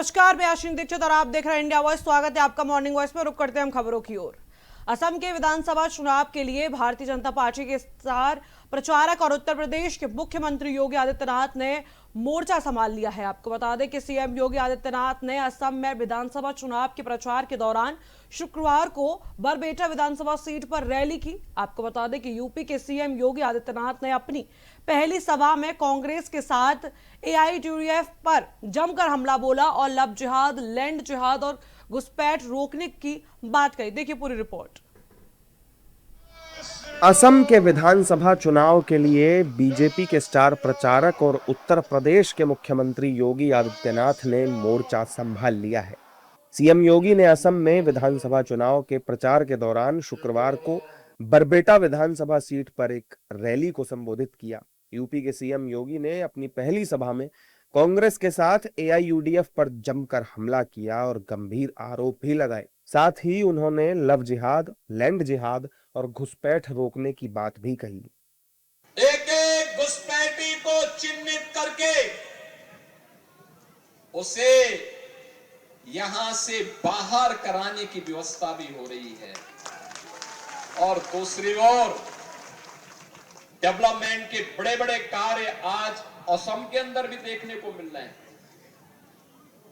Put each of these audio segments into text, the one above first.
नमस्कार, मैं आशीन दीक्षित और आप देख रहे हैं इंडिया वॉइस। स्वागत है आपका मॉर्निंग वॉइस में। रुक करते हैं हम खबरों की ओर। असम के विधानसभा चुनाव के लिए भारतीय जनता पार्टी के स्टार प्रचारक और उत्तर प्रदेश के मुख्यमंत्री योगी आदित्यनाथ ने मोर्चा संभाल लिया है। आपको बता दें कि सीएम योगी आदित्यनाथ ने असम में विधानसभा चुनाव के प्रचार के दौरान शुक्रवार को बरबेटा विधानसभा सीट पर रैली की। आपको बता दें कि यूपी के सीएम योगी आदित्यनाथ ने अपनी पहली सभा में कांग्रेस के साथ एआईयूडीएफ पर जमकर हमला बोला और लव जिहाद, लैंड जिहाद और घुसपैठ रोकने की बात कही। देखिए पूरी रिपोर्ट। असम के विधानसभा चुनाव के लिए बीजेपी के स्टार प्रचारक और उत्तर प्रदेश के मुख्यमंत्री योगी आदित्यनाथ ने मोर्चा संभाल लिया है। सीएम योगी ने असम में विधानसभा चुनाव के प्रचार के दौरान शुक्रवार को बरबेटा विधानसभा सीट पर एक रैली को संबोधित किया। यूपी के सीएम योगी ने अपनी पहली सभा में कांग्रेस के साथ एआईयूडीएफ पर जमकर हमला किया और गंभीर आरोप भी लगाए। साथ ही उन्होंने लव जिहाद, लैंड जिहाद और घुसपैठ रोकने की बात भी कही। एक एक घुसपैठी को चिन्हित करके उसे यहां से बाहर कराने की व्यवस्था भी हो रही है और दूसरी ओर डेवलपमेंट के बड़े बड़े कार्य आज असम के अंदर भी देखने को मिल रहे हैं।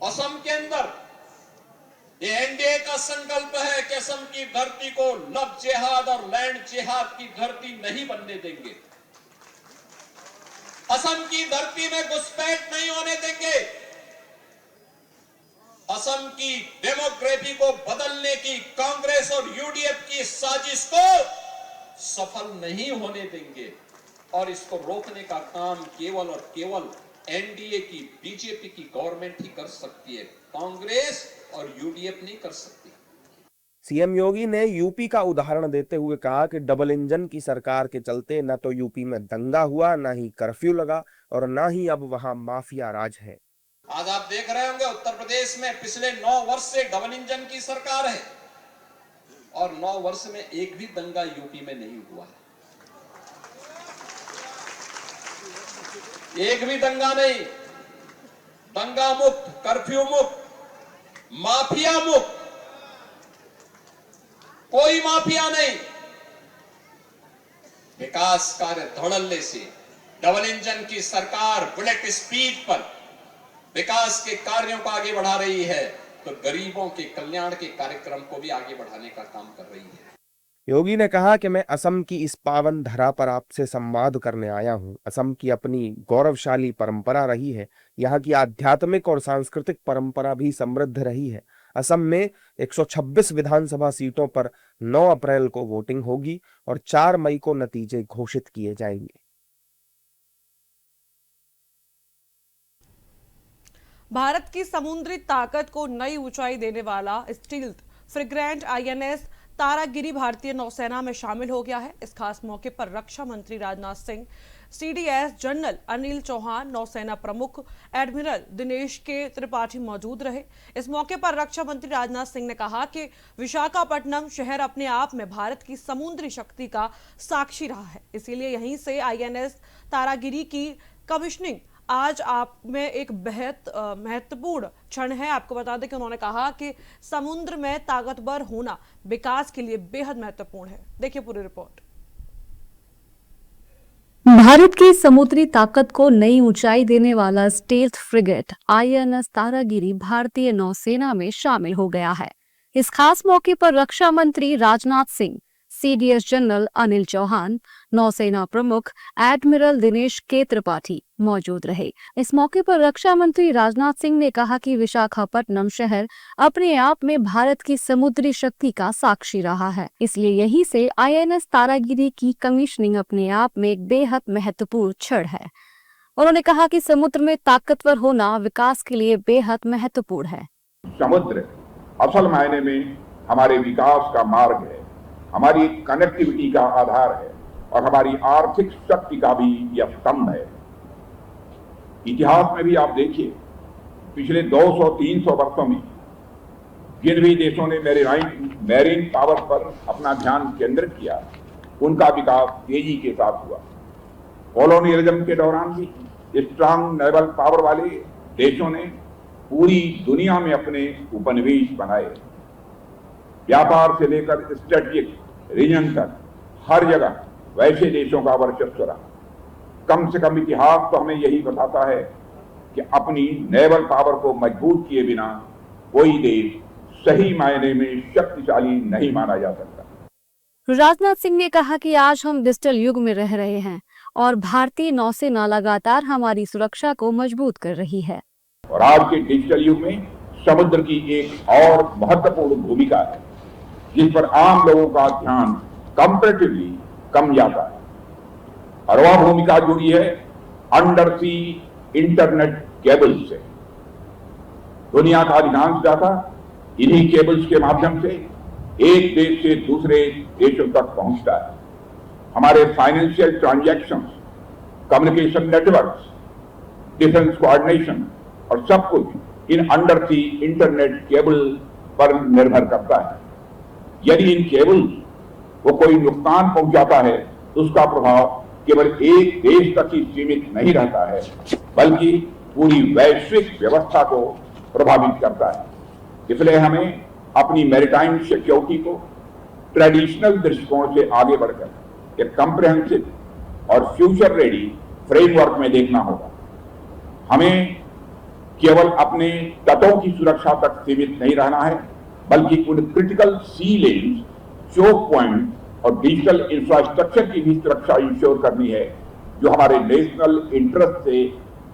असम के अंदर ये एनडीए का संकल्प है कि असम की धरती को लव जिहाद और लैंड जिहाद की धरती नहीं बनने देंगे। असम की धरती में घुसपैठ नहीं होने देंगे। असम की डेमोग्राफी को बदलने की कांग्रेस और यूडीएफ की साजिश को सफल नहीं होने देंगे और इसको रोकने का काम केवल और केवल एनडीए की, बीजेपी की गवर्नमेंट ही कर सकती है। कांग्रेस और यूडीएफ नहीं कर सकती। सीएम योगी ने यूपी का उदाहरण देते हुए कहा कि डबल इंजन की सरकार के चलते न तो यूपी में दंगा हुआ, न ही कर्फ्यू लगा और न ही अब वहां माफिया राज है। आज आप देख रहे होंगे उत्तर प्रदेश में पिछले 9 वर्ष से डबल इंजन की सरकार है और 9 वर्ष में एक भी दंगा यूपी में नहीं हुआ है। एक भी दंगा नहीं। दंगा मुक्त, कर्फ्यू मुक्त, माफिया मुक्त, कोई माफिया नहीं। विकास कार्य धड़ल्ले से डबल इंजन की सरकार बुलेट स्पीड पर विकास के कार्यों को आगे बढ़ा रही है तो गरीबों के कल्याण के कार्यक्रम को भी आगे बढ़ाने का काम कर रही है। योगी ने कहा कि मैं असम की इस पावन धरा पर आपसे संवाद करने आया हूं। असम की अपनी गौरवशाली परंपरा रही है। यहाँ की आध्यात्मिक और सांस्कृतिक परंपरा भी समृद्ध रही है। असम में 126 विधानसभा सीटों पर 9 अप्रैल को वोटिंग होगी और 4 मई को नतीजे घोषित किए जाएंगे। भारत की समुद्री ताकत को नई ऊंचाई देने वाला स्टील्थ फ्रिगेट आईएनएस तारागिरी भारतीय नौसेना में शामिल हो गया है। इस खास मौके पर रक्षा मंत्री राजनाथ सिंह, सीडीएस जनरल अनिल चौहान, नौसेना प्रमुख एडमिरल दिनेश के त्रिपाठी मौजूद रहे। इस मौके पर रक्षा मंत्री राजनाथ सिंह ने कहा कि विशाखापट्टनम शहर अपने आप में भारत की समुद्री शक्ति का साक्षी रहा है, इसीलिए यहीं से आईएनएस तारागिरी की कमीशनिंग आज आप में एक बेहद महत्वपूर्ण क्षण है। आपको बता दें कि उन्होंने कहा कि समुद्र में ताकतवर होना विकास के लिए बेहद महत्वपूर्ण है। देखिए पूरी रिपोर्ट। भारत की समुद्री ताकत को नई ऊंचाई देने वाला स्टील्थ फ्रिगेट आईएनएस तारागिरी भारतीय नौसेना में शामिल हो गया है। इस खास मौके पर रक्षा मंत्री राजनाथ सिंह, सीडीएस जनरल अनिल चौहान, नौसेना प्रमुख एडमिरल दिनेश के त्रिपाठी मौजूद रहे। इस मौके पर रक्षा मंत्री राजनाथ सिंह ने कहा कि विशाखापट्टनम शहर अपने आप में भारत की समुद्री शक्ति का साक्षी रहा है, इसलिए यहीं से आईएनएस तारागिरी की कमीशनिंग अपने आप में एक बेहद महत्वपूर्ण क्षण है। उन्होंने कहा कि समुद्र में ताकतवर होना विकास के लिए बेहद महत्वपूर्ण है। समुद्र असल मायने में हमारे विकास का मार्ग है, हमारी कनेक्टिविटी का आधार है और हमारी आर्थिक शक्ति का भी यह स्तंभ है। इतिहास में भी आप देखिए, पिछले 200-300 वर्षों में जिन भी देशों ने मैरीन पावर पर अपना ध्यान केंद्रित किया, उनका विकास तेजी के साथ हुआ। कॉलोनियलिज्म के दौरान भी स्ट्रांग नेवल पावर वाले देशों ने पूरी दुनिया में अपने उपनिवेश बनाए। व्यापार से लेकर स्ट्रेटेजिक रीजन तक हर जगह वैसे देशों का वर्चस्व रहा। कम से कम इतिहास तो हमें यही बताता है कि अपनी नेवल पावर को मजबूत किए बिना कोई देश सही मायने में शक्तिशाली नहीं माना जा सकता। राजनाथ सिंह ने कहा कि आज हम डिजिटल युग में रह रहे हैं और भारतीय नौसेना लगातार हमारी सुरक्षा को मजबूत कर रही है। और आज के डिजिटल युग में समुद्र की एक और महत्वपूर्ण भूमिका है जिस पर आम लोगों का ध्यान कंपैरेटिवली कम जाता है, और वह भूमिका जुड़ी है अंडर सी इंटरनेट केबल से। दुनिया का अधिकांश डाटा इन्हीं केबल्स के माध्यम से एक देश से दूसरे देशों तक पहुंचता है। हमारे financial transactions, communication networks, defence coordination और सब कुछ इन अंडर सी इंटरनेट केबल पर निर्भर करता है। यदि इन केबल को कोई नुकसान पहुंचाता है तो उसका प्रभाव केवल एक देश तक ही सीमित नहीं रहता है, बल्कि पूरी वैश्विक व्यवस्था को प्रभावित करता है। इसलिए हमें अपनी मैरीटाइम सिक्योरिटी को ट्रेडिशनल दृष्टिकोण से आगे बढ़कर एक कॉम्प्रिहेंसिव और फ्यूचर रेडी फ्रेमवर्क में देखना होगा। हमें केवल अपने तटों की सुरक्षा तक सीमित नहीं रहना है, बल्कि उन क्रिटिकल सी लेन्स, चोक पॉइंट और डिजिटल इंफ्रास्ट्रक्चर की भी सुरक्षा इंश्योर करनी है जो हमारे नेशनल इंटरेस्ट से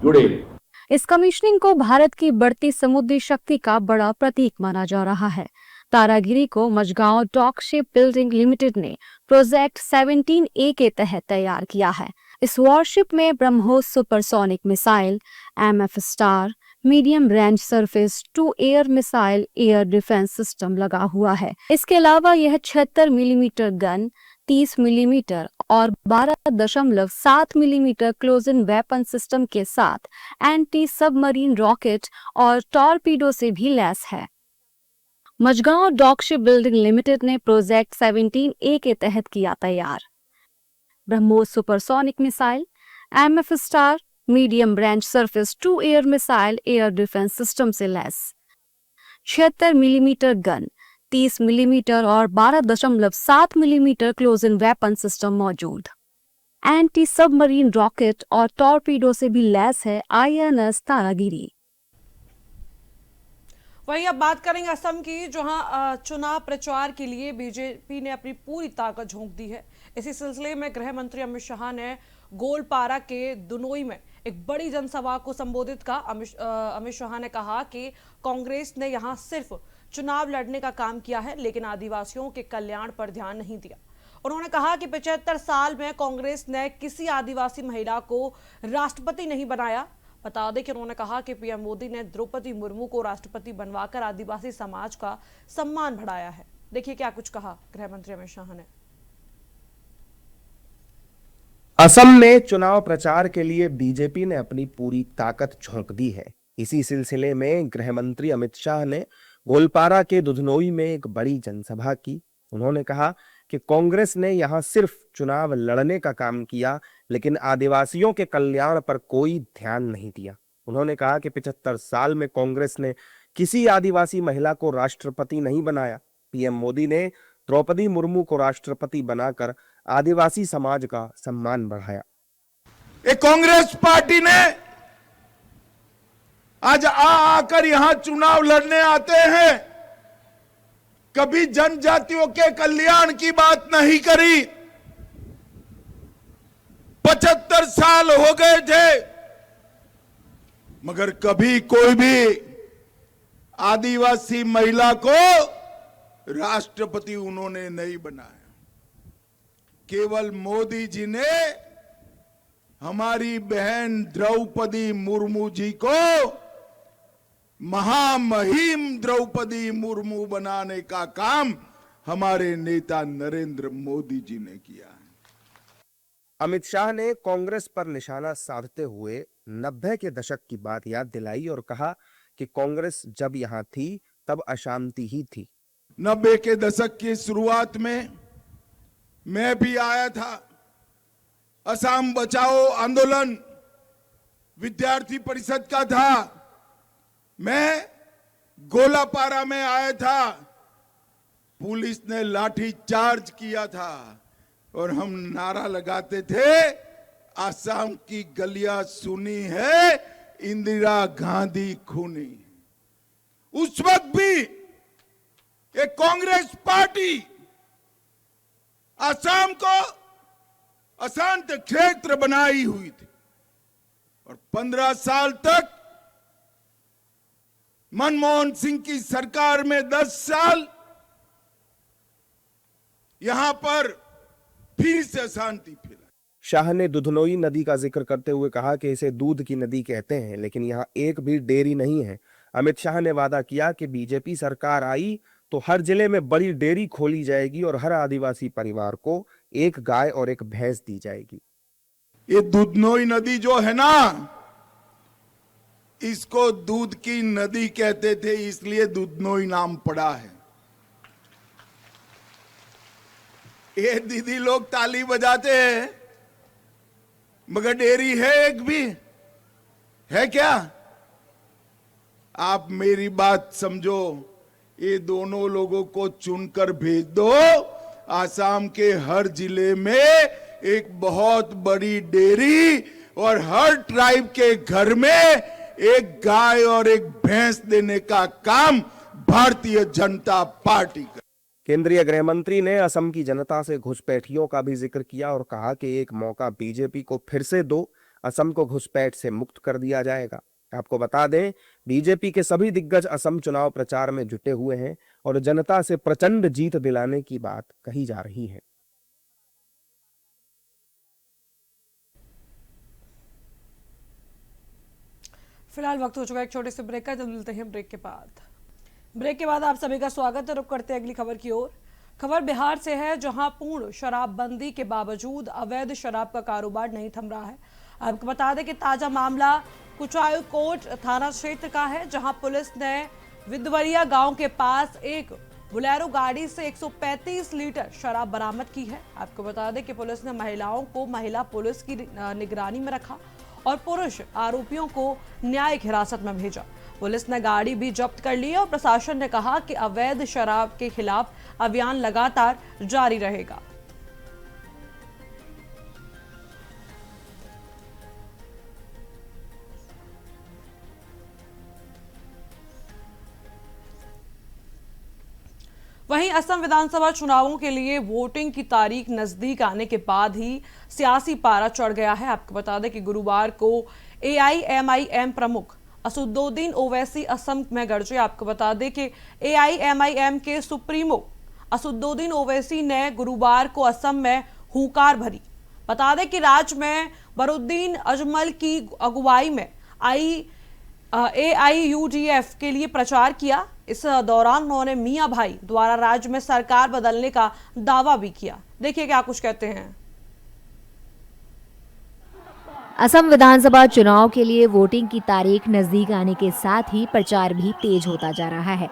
जुड़े हैं। इस कमीशनिंग को भारत की बढ़ती समुद्री शक्ति का बड़ा प्रतीक माना जा रहा है। तारागिरी को Mazagaon dock ship building limited ने प्रोजेक्ट 17A के तहत तैयार किया है। इस वॉरशिप में BrahMos supersonic missile, MF star, medium range surface to air missile air defence system लगा हुआ है। इसके अलावा यह 76 मिलीमीटर गन, 30 मिलीमीटर और 12.7 millimetre close in weapon system के साथ एंटी सबमरीन रॉकेट और टॉर्पीडो से भी लैस है। Mazagaon dock ship building limited ने प्रोजेक्ट 17A के तहत किया तैयार। BrahMos supersonic missile, MF star, medium range surface to air missile air defence system से लैस, 76 मिलीमीटर गन, 30 मिलीमीटर और 12.7 millimetre close in weapon system मौजूद। एंटी सबमरीन रॉकेट और टॉर्पीडो से भी लैस है INS तारागिरी। वहीं अब बात करेंगे असम की, जहां चुनाव प्रचार के लिए बीजेपी ने अपनी पूरी ताकत झोंक दी है। इसी सिलसिले में गृह मंत्री अमित शाह ने गोलपारा के दुनोई में एक बड़ी जनसभा को संबोधित का। अमित शाह ने कहा कि कांग्रेस ने यहां सिर्फ चुनाव लड़ने का काम किया है, लेकिन आदिवासियों के कल्याण पर ध्यान नहीं दिया। उन्होंने कहा कि 75 साल में कांग्रेस ने किसी आदिवासी महिला को राष्ट्रपति नहीं बनाया। बता दें कि उन्होंने कहा कि पीएम मोदी ने द्रौपदी मुर्मू को राष्ट्रपति बनवाकर आदिवासी समाज का सम्मान बढ़ाया है। देखिए क्या कुछ कहा गृह मंत्री अमित शाह ने। असम में चुनाव प्रचार के लिए बीजेपी ने अपनी पूरी ताकत झोंक दी है। इसी सिलसिले में गृह मंत्री अमित शाह ने गोलपारा के दुधनोई में एक बड़ी जनसभा की। उन्होंने कहा कि कांग्रेस ने यहां सिर्फ चुनाव लड़ने का काम किया, लेकिन आदिवासियों के कल्याण पर कोई ध्यान नहीं दिया। उन्होंने कहा कि 75 साल में कांग्रेस ने किसी आदिवासी महिला को राष्ट्रपति नहीं बनाया। पीएम मोदी ने द्रौपदी मुर्मू को राष्ट्रपति बनाकर आदिवासी समाज का सम्मान बढ़ाया। कांग्रेस पार्टी ने आज आकर यहां चुनाव लड़ने आते हैं, कभी जनजातियों के कल्याण की बात नहीं करी। 75 साल हो गए थे, मगर कभी कोई भी आदिवासी महिला को राष्ट्रपति उन्होंने नहीं बनाया। केवल मोदी जी ने हमारी बहन द्रौपदी मुर्मू जी को महामहिम द्रौपदी मुर्मू बनाने का काम हमारे नेता नरेंद्र मोदी जी ने किया है। अमित शाह ने कांग्रेस पर निशाना साधते हुए 90 के दशक की बात याद दिलाई और कहा कि कांग्रेस जब यहां थी तब अशांति ही थी। 90 के दशक की शुरुआत में मैं भी आया था। असम बचाओ आंदोलन विद्यार्थी परिषद का था। मैं गोलापारा में आया था, पुलिस ने लाठी चार्ज किया था और हम नारा लगाते थे, आसाम की गलियां सुनी है, इंदिरा गांधी खूनी। उस वक्त भी एक कांग्रेस पार्टी आसाम को अशांत क्षेत्र बनाई हुई थी और 15 साल तक मनमोहन सिंह की सरकार में 10 साल यहां पर फिर से अशांति फैलाई। शाह ने दुधनोई नदी का जिक्र करते हुए कहा कि इसे दूध की नदी कहते हैं, लेकिन यहाँ एक भी डेयरी नहीं है। अमित शाह ने वादा किया कि बीजेपी सरकार आई तो हर जिले में बड़ी डेयरी खोली जाएगी और हर आदिवासी परिवार को एक गाय और एक भैंस दी जाएगी। ये दुधनोई नदी जो है ना, इसको दूध की नदी कहते थे, इसलिए दुधनोई नाम पड़ा है। ये दीदी लोग ताली बजाते हैं, मगर डेयरी है एक भी है क्या? आप मेरी बात समझो, ये दोनों लोगों को चुनकर भेज दो, आसाम के हर जिले में एक बहुत बड़ी डेयरी और हर ट्राइब के घर में एक गाय और एक भैंस देने का काम भारतीय जनता पार्टी का। केंद्रीय गृह मंत्री ने असम की जनता से घुसपैठियों का भी जिक्र किया और कहा कि एक मौका बीजेपी को फिर से दो, असम को घुसपैठ से मुक्त कर दिया जाएगा। आपको बता दें, बीजेपी के सभी दिग्गज असम चुनाव प्रचार में जुटे हुए हैं और जनता से प्रचंड जीत दिलाने की बात कही जा रही है। फिलहाल वक्त हो चुका है एक छोटे से ब्रेक का, जब मिलते हैं ब्रेक के बाद आप सभी का स्वागत है। रुक करते हैं अगली खबर की ओर। खबर बिहार से है, जहां पूर्ण शराबबंदी के बावजूद अवैध शराब का कारोबार नहीं थम रहा है। आपको बता दें कि ताजा मामला कुचायकोट थाना क्षेत्र का है, जहां पुलिस ने विदवरिया गांव के पास एक बोलेरो गाड़ी से 135 लीटर शराब बरामद की है। आपको बता दें कि पुलिस ने महिलाओं को महिला पुलिस की निगरानी में रखा और पुरुष आरोपियों को न्यायिक हिरासत में भेजा। पुलिस ने गाड़ी भी जब्त कर ली और प्रशासन ने कहा कि अवैध शराब के खिलाफ अभियान लगातार जारी रहेगा। वहीं असम विधानसभा चुनावों के लिए वोटिंग की तारीख नजदीक आने के बाद ही सियासी पारा चढ़ गया है। आपको बता दें कि गुरुवार को AIMIM प्रमुख असदुद्दीन ओवैसी असम में गरजे। आपको बता दें कि AIMIM के सुप्रीमो असदुद्दीन ओवैसी ने गुरुवार को असम में हुंकार भरी। बता दें कि राज्य में बरुद्दीन अजमल की अगुवाई में AIUDF के लिए प्रचार किया। इस दौरान उन्होंने मियां भाई द्वारा राज्य में सरकार बदलने का दावा भी किया। देखिए क्या कुछ कहते हैं। असम विधानसभा चुनाव के लिए वोटिंग की तारीख नजदीक आने के साथ ही प्रचार भी तेज होता जा रहा है।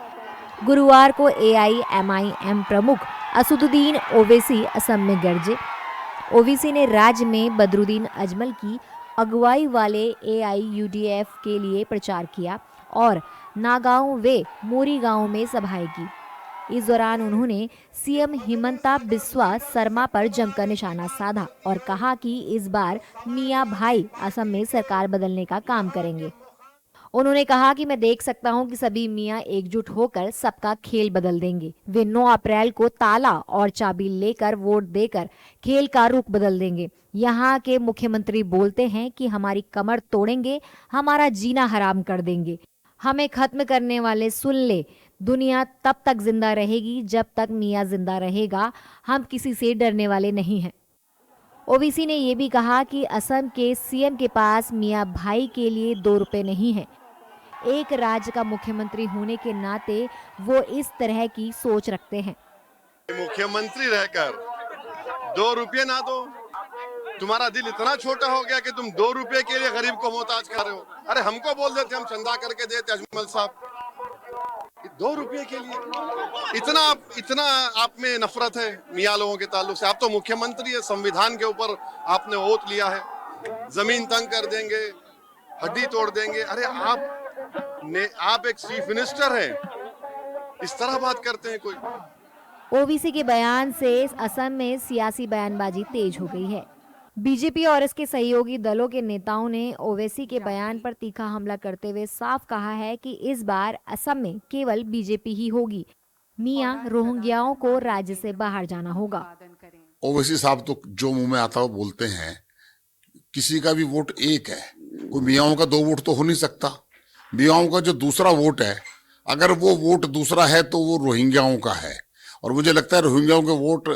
गुरुवार को AIMIM प्रमुख असदुद्दीन ओवैसी असम में गरजे। ओवैसी ने राज्य में बदरुद्दीन अजमल की अगुवाई वाले AIUDF के लिए प्रचार किया और नागांव व मोरी गांव में सभाएं की। इस दौरान उन्होंने CM हिमंता बिस्वा शर्मा पर जमकर निशाना साधा और कहा कि इस बार मियां भाई असम में सरकार बदलने का काम करेंगे। उन्होंने कहा कि मैं देख सकता हूं कि सभी मियां एकजुट होकर सबका खेल बदल देंगे। वे 9 अप्रैल को ताला और चाबी लेकर वोट देकर खेल का रुख बदल देंगे। यहाँ के मुख्यमंत्री बोलते हैं कि हमारी कमर तोड़ेंगे, हमारा जीना हराम कर देंगे। हमें खत्म करने वाले सुन ले, दुनिया तब तक जिंदा रहेगी जब तक मियां जिंदा रहेगा। हम किसी से डरने वाले नहीं हैं। ओवैसी ने यह भी कहा कि असम के CM के पास मियां भाई के लिए 2 रुपए नहीं है। एक राज्य का मुख्यमंत्री होने के नाते वो इस तरह की सोच रखते हैं। मुख्यमंत्री रहकर 2 रुपये ना दो, तुम्हारा दिल इतना छोटा हो गया कि तुम 2 रुपये के लिए गरीब को मोहताज कर रहे हो। अरे हमको बोल देते, हम चंदा करके देते अजमल साहब। 2 रुपये के लिए इतना आप में नफरत है मियां लोगों के ताल्लुक से। आप तो मुख्यमंत्री है, संविधान के ऊपर आपने ओथ लिया है, जमीन तंग कर देंगे, हड्डी तोड़ देंगे। अरे आप आप एक चीफ मिनिस्टर हैं, इस तरह बात करते हैं कोई? ओवैसी के बयान से असम में सियासी बयानबाजी तेज हो गई है। बीजेपी और इसके सहयोगी दलों के नेताओं ने ओवैसी के बयान पर तीखा हमला करते हुए साफ कहा है कि इस बार असम में केवल बीजेपी ही होगी। मियां रोहिंग्याओं को राज्य से बाहर जाना होगा। ओवैसी साहब तो जो मुंह में आता है वो बोलते हैं। किसी का भी वोट एक है, कोई मियाओं का 2 वोट तो हो नहीं सकता। मियाओं का जो दूसरा वोट है, अगर वो वोट दूसरा है तो वो रोहिंग्याओं का है। और मुझे लगता है रोहिंग्याओं के वोट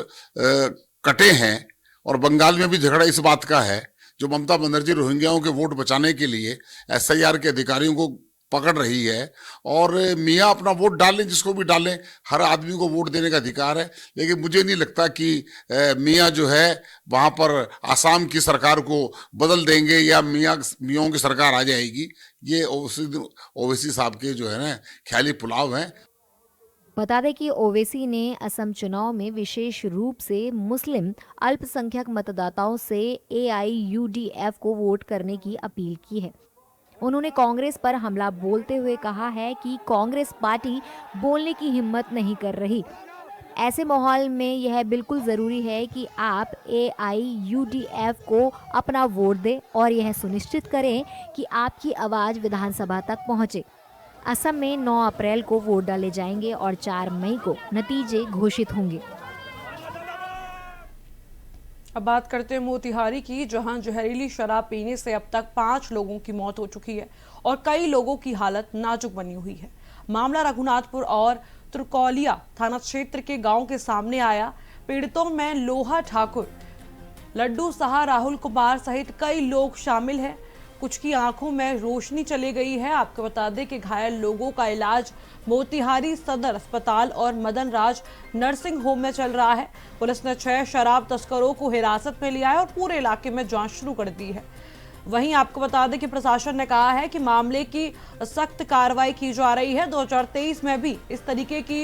कटे हैं। और बंगाल में भी झगड़ा इस बात का है, जो ममता बनर्जी रोहिंग्याओं के वोट बचाने के लिए SIR के अधिकारियों को पकड़ रही है। और मियाँ अपना वोट डालें, जिसको भी डालें, हर आदमी को वोट देने का अधिकार है। लेकिन मुझे नहीं लगता कि मियाँ जो है वहाँ पर आसाम की सरकार को बदल देंगे या मियाँओं की सरकार आ जाएगी। ये ओवैसी साहब के जो है ना ख्याली पुलाव हैं। बता दें कि ओवैसी ने असम चुनाव में विशेष रूप से मुस्लिम अल्पसंख्यक मतदाताओं से AIUDF को वोट करने की अपील की है। उन्होंने कांग्रेस पर हमला बोलते हुए कहा है कि कांग्रेस पार्टी बोलने की हिम्मत नहीं कर रही। ऐसे माहौल में यह बिल्कुल ज़रूरी है कि आप AIUDF को अपना वोट दें और यह सुनिश्चित करें कि आपकी आवाज़ विधानसभा तक पहुंचे। असम में 9 अप्रैल को वोट डाले जाएंगे और 4 मई को नतीजे घोषित होंगे। अब बात करते हैं मोतिहारी की, जहां जहरीली शराब पीने से अब तक 5 लोगों की मौत हो चुकी है और कई लोगों की हालत नाजुक बनी हुई है। मामला रघुनाथपुर और त्रिकौलिया थाना क्षेत्र के गांव के सामने आया। पीड़ितों में लोहा ठाकुर, लड्डू साहा, राहुल कुमार सहित कई लोग शामिल हैं। कुछ की आंखों में रोशनी चली गई है। आपको बता दें कि घायल लोगों का इलाज मोतिहारी सदर अस्पताल और मदन राज नर्सिंग होम में चल रहा है। पुलिस ने 6 शराब तस्करों को हिरासत में लिया है और पूरे इलाके में जांच शुरू कर दी है। वहीं आपको बता दें कि प्रशासन ने कहा है कि मामले की सख्त कार्रवाई की जा रही है। 2023 में भी इस तरीके की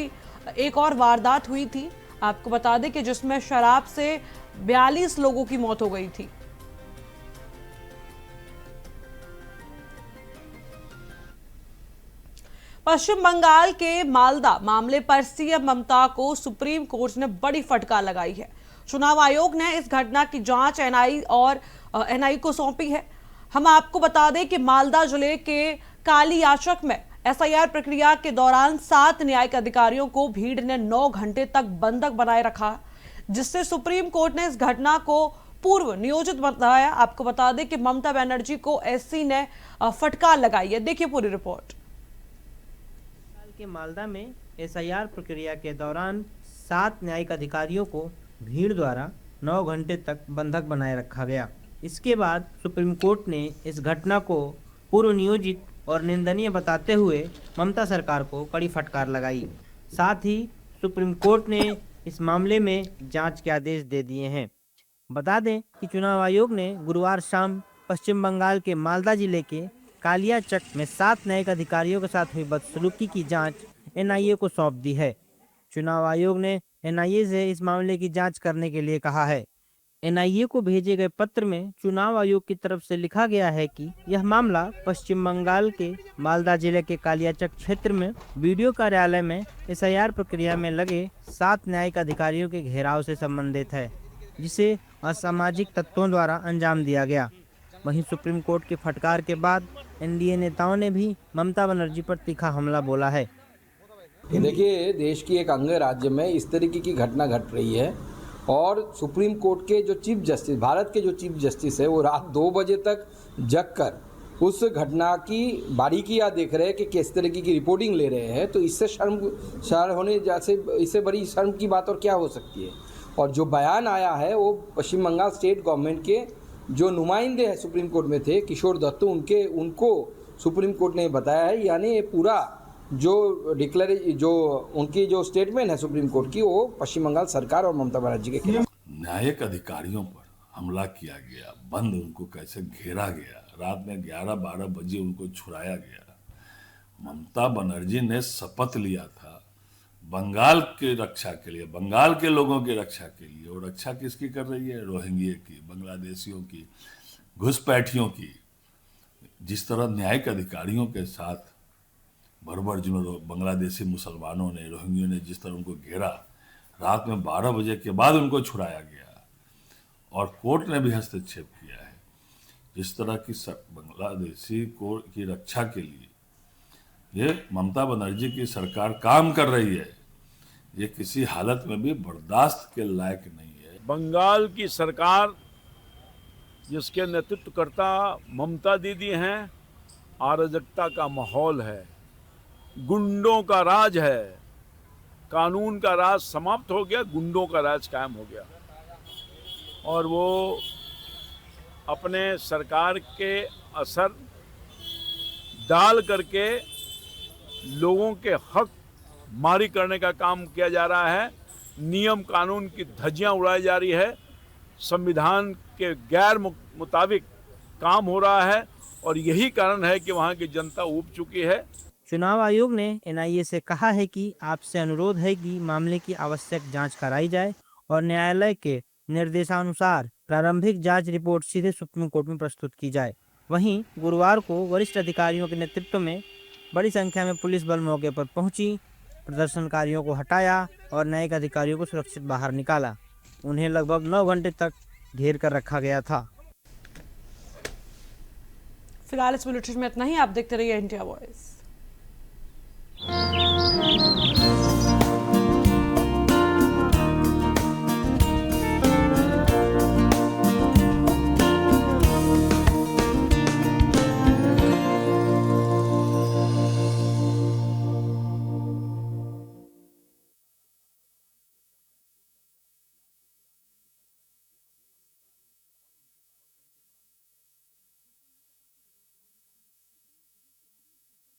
एक और वारदात हुई थी, आपको बता दें कि जिसमें शराब से 42 लोगों की मौत हो गई थी। पश्चिम बंगाल के मालदा मामले पर सीएम ममता को सुप्रीम कोर्ट ने बड़ी फटकार लगाई है। चुनाव आयोग ने इस घटना की जांच एनआई को सौंपी है। हम आपको बता दें कि मालदा जिले के कालियाचक में SIR प्रक्रिया के दौरान 7 न्यायिक अधिकारियों को भीड़ ने 9 घंटे तक बंधक बनाए रखा, जिससे सुप्रीम कोर्ट ने इस घटना को पूर्व नियोजित बताया। आपको बता दें कि ममता बनर्जी को SC ने फटकार लगाई है। देखिए पूरी रिपोर्ट। के मालदा में SIR प्रक्रिया के दौरान 7 न्यायिक अधिकारियों को भीड़ द्वारा 9 घंटे तक बंधक बनाए रखा गया। इसके बाद सुप्रीम कोर्ट ने इस घटना को पूर्व नियोजित और निंदनीय बताते हुए ममता सरकार को कड़ी फटकार लगाई। साथ ही सुप्रीम कोर्ट ने इस मामले में जांच के आदेश दे दिए हैं। बता दें कि चुनाव आयोग ने गुरुवार शाम पश्चिम बंगाल के मालदा जिले के कालियाचक में 7 न्यायिक अधिकारियों के साथ हुई बदसलूकी की जांच NIA को सौंप दी है। चुनाव आयोग ने NIA से इस मामले की जांच करने के लिए कहा है। NIA को भेजे गए पत्र में चुनाव आयोग की तरफ से लिखा गया है कि यह मामला पश्चिम बंगाल के मालदा जिले के कालियाचक क्षेत्र में वीडियो कार्यालय में SIR प्रक्रिया में लगे 7 न्यायिक अधिकारियों के घेराव से संबंधित है, जिसे असामाजिक तत्वों द्वारा अंजाम दिया गया। वहीं सुप्रीम कोर्ट की फटकार के बाद NDA नेताओं ने भी ममता बनर्जी पर तीखा हमला बोला है। देखिए, देश की एक अंग राज्य में इस तरीके की घटना घट रही है और सुप्रीम कोर्ट के जो चीफ जस्टिस, भारत के जो चीफ जस्टिस है, वो रात 2 बजे तक जग कर उस घटना की बारीकियां देख रहे हैं कि किस तरीके की रिपोर्टिंग ले रहे हैं। तो इससे शर्म होने जैसे, इससे बड़ी शर्म की बात और क्या हो सकती है। और जो बयान आया है वो पश्चिम बंगाल स्टेट गवर्नमेंट के जो नुमाइंदे हैं सुप्रीम कोर्ट में थे, किशोर दत्त, उनको सुप्रीम कोर्ट ने बताया है। यानी ये पूरा जो उनकी जो स्टेटमेंट है सुप्रीम कोर्ट की, वो पश्चिम बंगाल सरकार और ममता बनर्जी के खिलाफ। न्यायिक अधिकारियों पर हमला किया गया, बंद उनको कैसे घेरा गया, रात में 11-12 बजे उनको छुड़ाया गया। ममता बनर्जी ने शपथ लिया था बंगाल की रक्षा के लिए, बंगाल के लोगों की रक्षा के लिए। और रक्षा किसकी कर रही है? रोहिंग्या की, बांग्लादेशियों की, घुसपैठियों की। जिस तरह न्यायिक अधिकारियों के साथ बर्बर जिन्होंने बांग्लादेशी मुसलमानों ने, रोहिंग्यों ने जिस तरह उनको घेरा, रात में 12 बजे के बाद उनको छुड़ाया गया और कोर्ट ने भी हस्तक्षेप किया है। जिस तरह की बांग्लादेशी को की रक्षा के लिए ये ममता बनर्जी की सरकार काम कर रही है, ये किसी हालत में भी बर्दाश्त के लायक नहीं है। बंगाल की सरकार जिसके नेतृत्वकर्ता ममता दीदी हैं, अराजकता का माहौल है, गुंडों का राज है। कानून का राज समाप्त हो गया, गुंडों का राज कायम हो गया और वो अपने सरकार के असर डाल करके लोगों के हक मारी करने का काम किया जा रहा है। नियम कानून की धज्जियां उड़ाई जा रही है, संविधान के गैर मुताबिक काम हो रहा है और यही कारण है कि वहां की जनता ऊब चुकी है। चुनाव आयोग ने एनआईए से कहा है कि आपसे अनुरोध है कि मामले की आवश्यक जांच कराई जाए और न्यायालय के निर्देशानुसार प्रारंभिक जांच रिपोर्ट सीधे सुप्रीम कोर्ट में प्रस्तुत की जाए। वहीं गुरुवार को वरिष्ठ अधिकारियों के नेतृत्व में बड़ी संख्या में पुलिस बल मौके पर पहुंची, प्रदर्शनकारियों को हटाया और न्यायिक अधिकारियों को सुरक्षित बाहर निकाला। उन्हें लगभग 9 घंटे तक घेर कर रखा गया था। फिलहाल इस बुलेटिन में इतना ही। आप देखते रहिए इंडिया वॉइस।